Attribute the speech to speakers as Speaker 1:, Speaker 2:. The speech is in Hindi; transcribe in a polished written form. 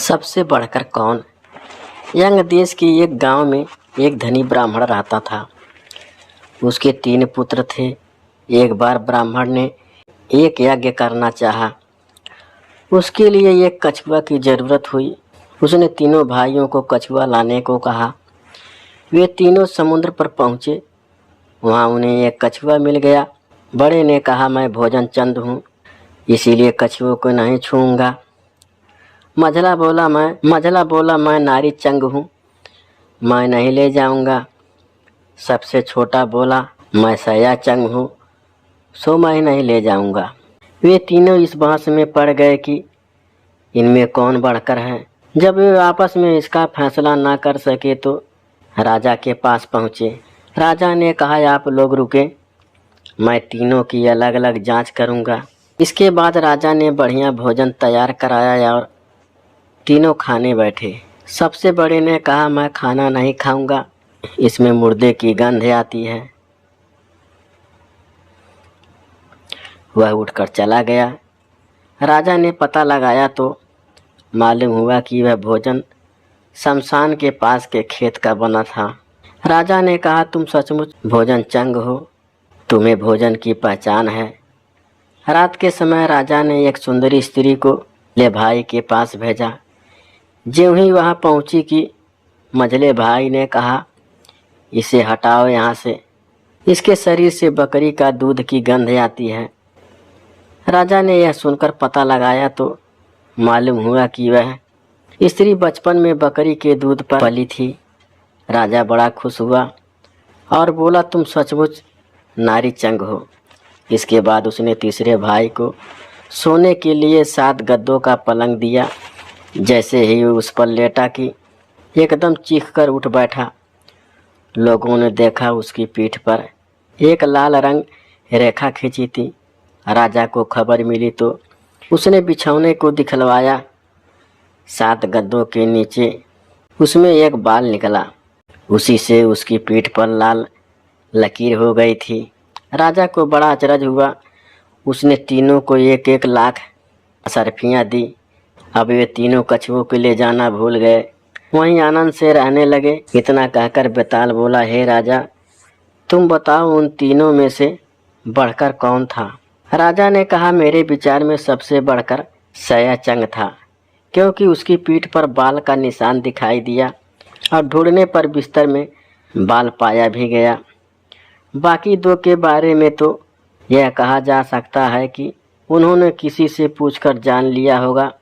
Speaker 1: सबसे बढ़कर कौन। यंग देश के एक गांव में एक धनी ब्राह्मण रहता था। उसके 3 पुत्र थे। एक बार ब्राह्मण ने एक यज्ञ करना चाहा। उसके लिए एक कछुआ की जरूरत हुई। उसने तीनों भाइयों को कछुआ लाने को कहा। वे तीनों समुद्र पर पहुँचे। वहाँ उन्हें एक कछुआ मिल गया। बड़े ने कहा, मैं भोजन चंद हूँ, इसीलिए कछुओं को नहीं छूऊंगा। मझला बोला, मैं नारी चंग हूँ, मैं नहीं ले जाऊंगा। सबसे छोटा बोला, मैं सया चंग हूँ, सो मैं नहीं ले जाऊंगा। वे तीनों इस बहस में पड़ गए कि इनमें कौन बढ़कर है। जब वे आपस में इसका फैसला ना कर सके तो राजा के पास पहुँचे। राजा ने कहा, आप लोग रुके, मैं तीनों की अलग अलग जांच करूंगा। इसके बाद राजा ने बढ़िया भोजन तैयार कराया और तीनों खाने बैठे। सबसे बड़े ने कहा, मैं खाना नहीं खाऊंगा, इसमें मुर्दे की गंध आती है। वह उठकर चला गया। राजा ने पता लगाया तो मालूम हुआ कि वह भोजन शमशान के पास के खेत का बना था। राजा ने कहा, तुम सचमुच भोजन चंग हो, तुम्हें भोजन की पहचान है। रात के समय राजा ने एक सुंदरी स्त्री को ले भाई के पास भेजा। ज्यों ही वहाँ पहुँची कि मझले भाई ने कहा, इसे हटाओ यहाँ से, इसके शरीर से बकरी का दूध की गंध आती है। राजा ने यह सुनकर पता लगाया तो मालूम हुआ कि वह स्त्री बचपन में बकरी के दूध पर पली थी। राजा बड़ा खुश हुआ और बोला, तुम सचमुच नारी चंग हो। इसके बाद उसने तीसरे भाई को सोने के लिए 7 गद्दों का पलंग दिया। जैसे ही उस पर लेटा कि एकदम चीख कर उठ बैठा। लोगों ने देखा उसकी पीठ पर एक लाल रंग रेखा खींची थी। राजा को खबर मिली तो उसने बिछौने को दिखलवाया। 7 गद्दों के नीचे उसमें एक बाल निकला, उसी से उसकी पीठ पर लाल लकीर हो गई थी। राजा को बड़ा अचरज हुआ। उसने तीनों को 1-1 लाख सरफियाँ दी। अब वे तीनों कछुओं को ले जाना भूल गए, वहीं आनंद से रहने लगे। इतना कहकर बेताल बोला, हे राजा, तुम बताओ उन तीनों में से बढ़कर कौन था। राजा ने कहा, मेरे विचार में सबसे बढ़कर सया चंग था, क्योंकि उसकी पीठ पर बाल का निशान दिखाई दिया और ढूंढने पर बिस्तर में बाल पाया भी गया। बाकी 2 के बारे में तो यह कहा जा सकता है कि उन्होंने किसी से पूछकर जान लिया होगा।